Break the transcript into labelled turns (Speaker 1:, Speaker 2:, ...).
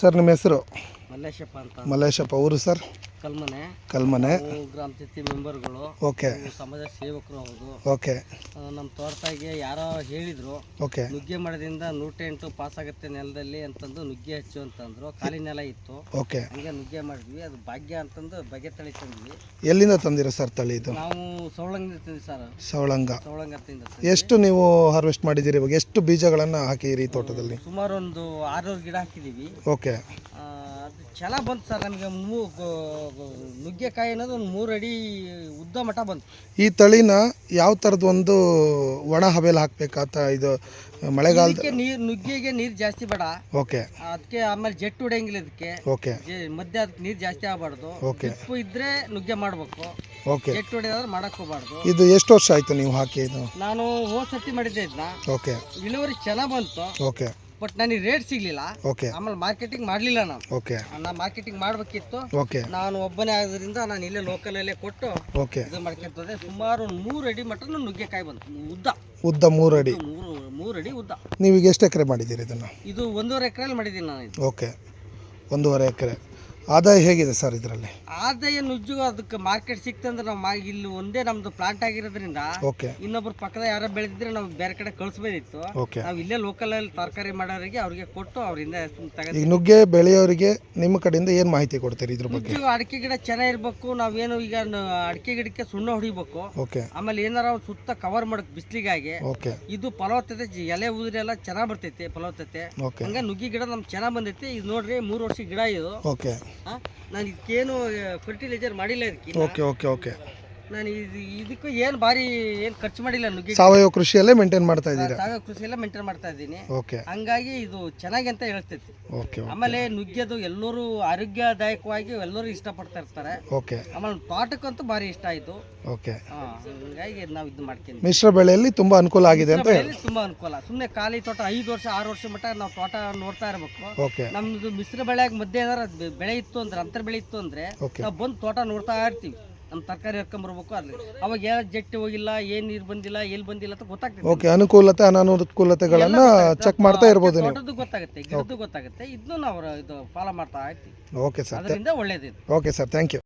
Speaker 1: Sir ನಿಮ್ಮ ಹೆಸರು?
Speaker 2: ಮಲ್ಲೇಶಪ್ಪ ಅಂತ.
Speaker 1: ಮಲ್ಲೇಶಪ್ಪ. ಊರು ಸರ್?
Speaker 2: ಕಲ್ಮನೆ.
Speaker 1: ಕಲ್ಮನೆ.
Speaker 2: ಗ್ರಾಮ ಪಂಚಾಯತಿ ಮೆಂಬರ್ಗಳು.
Speaker 1: ಓಕೆ.
Speaker 2: ಸಮಾಜ ಸೇವಕರು ಹೌದು.
Speaker 1: ಓಕೆ.
Speaker 2: ನಮ್ಮ ತೋಟದಾಗೆ ಯಾರೋ ಹೇಳಿದ್ರು
Speaker 1: ಓಕೆ.
Speaker 2: ನುಗ್ಗೆ ಮಾಡೋದ್ರಿಂದ 108 ಪಾಸ್ ಆಗುತ್ತೆ ನೆಲದಲ್ಲಿ ಅಂತಂದು ನುಗ್ಗೆ ಹಚ್ಚು ಅಂತಂದ್ರು. ಖಾಲಿ ನೆಲ ಇತ್ತು.
Speaker 1: ಓಕೆ.
Speaker 2: ಹಂಗೆ ನುಗ್ಗೆ ಮಾಡಿದ್ವಿ. ಅದು ಭಾಗ್ಯ ಅಂತಂದು ಬಗೆ ತಳಿ ತಂದ್ವಿ.
Speaker 1: ಎಲ್ಲಿಂದ ತಂದಿರೋ ಸರ್ ತಳಿ ಇದು?
Speaker 2: ನಾವು ಸವಳಂಗ ತಂದ್ವಿ ಸರ್.
Speaker 1: ಸವಳಂಗ.
Speaker 2: ಸವಳಂಗ ತಿಂದ.
Speaker 1: ಎಷ್ಟು ನೀವು ಹಾರ್ವೆಸ್ಟ್ ಮಾಡಿದ್ದೀರಿ ಇವಾಗ? ಎಷ್ಟು ಬೀಜಗಳನ್ನು ಹಾಕಿದ್ದೀರಿ ಈ ತೋಟದಲ್ಲಿ?
Speaker 2: ಸುಮಾರು ಒಂದು 600 ಗಿಡ ಹಾಕಿದ್ದೀವಿ.
Speaker 1: ಓಕೆ.
Speaker 2: ಅದು ಚೆನ್ನಾಗಿ ಬಂತು ಸರ್. ನಮಗೆ ನುಗ್ಗೆಕಾಯಿ ಅನ್ನೋದು ಒಂದು 3 ಅಡಿ ಉದ್ದ ಮಟ್ಟ ಬಂತು.
Speaker 1: ಈ ತಳಿನ ಯಾವ ಥರದ್ದು ಒಂದು ಒಣ ಹವೆಲ್ ಹಾಕ್ಬೇಕಾತ? ಇದು ಮಳೆಗಾಲದ
Speaker 2: ನುಗ್ಗೆಗೆ ನೀರು ಜಾಸ್ತಿ ಬೇಡ.
Speaker 1: ಓಕೆ.
Speaker 2: ಅದಕ್ಕೆ ಆಮೇಲೆ ಜೆಟ್ ಹೊಡೆಯಂಗಿಲ್ಲ ಇದಕ್ಕೆ.
Speaker 1: ಓಕೆ.
Speaker 2: ಮಧ್ಯ ಅದಕ್ಕೆ ನೀರು ಜಾಸ್ತಿ ಆಗಬಾರ್ದು.
Speaker 1: ಓಕೆ.
Speaker 2: ಉಪ್ಪು ಇದ್ರೆ ನುಗ್ಗೆ ಮಾಡಬೇಕು.
Speaker 1: ಓಕೆ.
Speaker 2: ಜೆಟ್ ಹೊಡೆಯೋದ್ರೆ ಮಾಡಕ್ ಹೋಗ್ಬಾರ್ದು.
Speaker 1: ಇದು ಎಷ್ಟು ವರ್ಷ ಆಯ್ತು ನೀವು ಹಾಕಿ? ಇದು
Speaker 2: ನಾನು ಹೋದ ಸರ್ತಿ ಮಾಡಿದ್ದೆ ಇದನ್ನ.
Speaker 1: ಓಕೆ.
Speaker 2: ಇಳುವರಿ ಚೆನ್ನಾಗಿ ಬಂತು.
Speaker 1: ಓಕೆ.
Speaker 2: ಬಟ್ ನನಗೆ ರೇಟ್ ಸಿಗ್ಲಿಲ್ಲ.
Speaker 1: ಓಕೆ.
Speaker 2: ಆಮೇಲೆ ಮಾರ್ಕೆಟಿಂಗ್ ಮಾಡಲಿಲ್ಲ ನಾನು.
Speaker 1: ಓಕೆ.
Speaker 2: ನಾನು ಮಾರ್ಕೆಟಿಂಗ್ ಮಾಡಬೇಕಿತ್ತು.
Speaker 1: ಓಕೆ.
Speaker 2: ನಾನು ಒಬ್ಬನೇ ಆಗೋದ್ರಿಂದ ನಾನು ಇಲ್ಲೇ ಲೋಕಲಲ್ಲೇ ಕೊಟ್ಟು
Speaker 1: ಓಕೆ.
Speaker 2: ಇದು ಮಾಡ್ಕೊಂತದೆ. ಸುಮಾರು 3 ಅಡಿ ಮಟ್ಟನು ನುಗ್ಗೆಕಾಯಿ ಬಂತು.
Speaker 1: ಉದ್ದ 3 ಅಡಿ.
Speaker 2: 3 ಅಡಿ ಉದ್ದ.
Speaker 1: ನೀವೀಗ ಎಷ್ಟು ಎಕರೆ ಮಾಡಿದ್ದೀರಿ ಇದನ್ನು?
Speaker 2: ಇದು 1.5 ಎಕರೆಯಲ್ಲಿ ಮಾಡಿದ್ದೀನಿ ನಾನು ಇದು.
Speaker 1: ಓಕೆ. 1.5 ಎಕರೆ. ಆದಾಯ ಹೇಗಿದೆ ಸರ್ ಇದರಲ್ಲಿ?
Speaker 2: ಆದಾಯ ನುಜ್ಜು ಅದಕ್ಕೆ ಮಾರ್ಕೆಟ್ ಸಿಕ್ತಂದ್ರೆ ನಾವು ಇಲ್ಲಿ ಒಂದೇ ನಮ್ದು ಪ್ಲಾಂಟ್ ಆಗಿರೋದ್ರಿಂದ
Speaker 1: ಓಕೆ.
Speaker 2: ಇನ್ನೊಬ್ರು ಪಕ್ಕದ ಯಾರೋ ಬೆಳೆದಿದ್ರೆ ನಾವು ಬೇರೆ ಕಡೆ ಕಳಿಸ್ಬೋದಿತ್ತು.
Speaker 1: ಓಕೆ.
Speaker 2: ನಾವು ಇಲ್ಲೇ ಲೋಕಲ್ ಅಲ್ಲಿ ತರಕಾರಿ ಮಾಡೋರಿಗೆ ಅವ್ರಿಗೆ ಕೊಟ್ಟು ಅವರಿಂದ
Speaker 1: ಈಗ ನುಗ್ಗೆ ಬೆಳೆಯೋರಿಗೆ ನಿಮ್ಮ ಕಡೆಯಿಂದ ಏನು ಮಾಹಿತಿ ಕೊಡ್ತೀರಿ ಇದ್ರ ಬಗ್ಗೆ?
Speaker 2: ನುಜ್ಜು ಅಡಿಕೆ ಗಿಡ ಚೆನ್ನಾಗಿರ್ಬೇಕು. ನಾವೇನು ಈಗ ಅಡಿಕೆ ಗಿಡಕ್ಕೆ ಸುಣ್ಣ ಹೊಡಿಬೇಕು.
Speaker 1: ಓಕೆ.
Speaker 2: ಆಮೇಲೆ ಏನಾರ ಒಂದು ಸುತ್ತ ಕವರ್ ಮಾಡಕ್ ಬಿಸ್ಲಿಗಾಗಿ.
Speaker 1: ಓಕೆ.
Speaker 2: ಇದು ಫಲವತ್ತತೆ ಎಲೆ ಉದುರಿ ಎಲ್ಲ ಚೆನ್ನಾಗಿ ಬರ್ತೈತೆ ಫಲವತ್ತತೆ.
Speaker 1: ಓಕೆ.
Speaker 2: ಹಂಗ ನುಗ್ಗಿ ಗಿಡ ನಮ್ಗೆ ಚೆನ್ನಾಗಿ ಬಂದೈತಿ. ಇದು ನೋಡ್ರಿ 3 ವರ್ಷ ಗಿಡ ಇದು.
Speaker 1: ಓಕೆ.
Speaker 2: ನಾನು ಇದಕ್ಕೇನು ಫರ್ಟಿಲೈಸರ್ ಮಾಡಿಲ್ಲ ಇದಕ್ಕೆ.
Speaker 1: ಓಕೆ. ಓಕೆ. ಓಕೆ.
Speaker 2: ನಾನು ಇದಕ್ಕೂ ಏನು ಭಾರಿ ಏನು ಖರ್ಚು ಮಾಡಿಲ್ಲ. ನುಗ್ಗಿ
Speaker 1: ಸಾವಯವ ಕೃಷಿಯಲ್ಲೇ ಮೇಂಟೈನ್ ಮಾಡ್ತಾ ಇದ್ದೀರಾ?
Speaker 2: ಸಾವಯವ ಕೃಷಿ ಎಲ್ಲ ಮೇಂಟೈನ್ ಮಾಡ್ತಾ ಇದ್ದೀನಿ.
Speaker 1: ಓಕೆ.
Speaker 2: ಹಂಗಾಗಿ ಇದು ಚೆನ್ನಾಗಿ ಅಂತ ಹೇಳ್ತೈತಿ.
Speaker 1: ಓಕೆ.
Speaker 2: ಆಮೇಲೆ ನುಗ್ಗೆದು ಎಲ್ಲರೂ ಆರೋಗ್ಯದಾಯಕವಾಗಿ ಎಲ್ಲರೂ ಇಷ್ಟಪಡ್ತಾ ಇರ್ತಾರೆ.
Speaker 1: ಓಕೆ.
Speaker 2: ಆಮೇಲೆ ತೋಟಕ್ಕಂತೂ ಭಾರಿ ಇಷ್ಟ ಆಯಿತು.
Speaker 1: ಓಕೆ.
Speaker 2: ಹಂಗಾಗಿ ನಾವು ಇದು ಮಾಡ್ತೀವಿ.
Speaker 1: ಮಿಶ್ರ ಬೆಳೆಯಲ್ಲಿ ತುಂಬಾ ಅನುಕೂಲ ಆಗಿದೆ ಅಂತ ಹೇಳಿ.
Speaker 2: ತುಂಬಾ ಅನುಕೂಲ. ಸುಮ್ಮನೆ ಖಾಲಿ ತೋಟ 5 ವರ್ಷ 6 ವರ್ಷ ಮಟ್ಟ ನಾವು ತೋಟ ನೋಡ್ತಾ ಇರಬೇಕು.
Speaker 1: ಓಕೆ.
Speaker 2: ನಮ್ದು ಮಿಶ್ರ ಬೆಳೆಯಾಗ ಮಧ್ಯೆ ಏನಾರ ಬೆಳೆ ಇತ್ತು ಅಂದ್ರೆ ಅಂತರ ಬೆಳೆ ಇತ್ತು ಅಂದ್ರೆ ನಾವು ಬಂದು ತೋಟ ನೋಡ್ತಾ ಇರ್ತೀವಿ. ನಮ್ಮ ತರಕಾರಿ ಹಾಕೊಂಬರ್ಬೇಕು. ಅಲ್ಲಿ ಅವಾಗ ಯಾವ ಜಟ್ಟಿ ಹೋಗಿಲ್ಲ, ಏನ್ ನೀರು ಬಂದಿಲ್ಲ, ಎಲ್ಲಿ ಬಂದಿಲ್ಲ ಅಂತ ಗೊತ್ತಾಗ್ತದೆ.
Speaker 1: ಓಕೆ. ಅನುಕೂಲತೆ ಅನಾನುಕೂಲತೆಗಳನ್ನ ಚೆಕ್ ಮಾಡ್ತಾ ಇರ್ಬೋದು ನೀವು.
Speaker 2: ತೋಟದ್ದು ಗೊತ್ತಾಗುತ್ತೆ, ಗಿಡದ್ದು ಗೊತ್ತಾಗುತ್ತೆ. ಇದನ್ನು ನಾವು ಇದು ಫಾಲೋ ಮಾಡ್ತಾ ಇರ್ತೀವಿ.
Speaker 1: Okay sir.
Speaker 2: ಅದರಿಂದ ಒಳ್ಳೇದಿದೆ.
Speaker 1: Okay sir, thank you.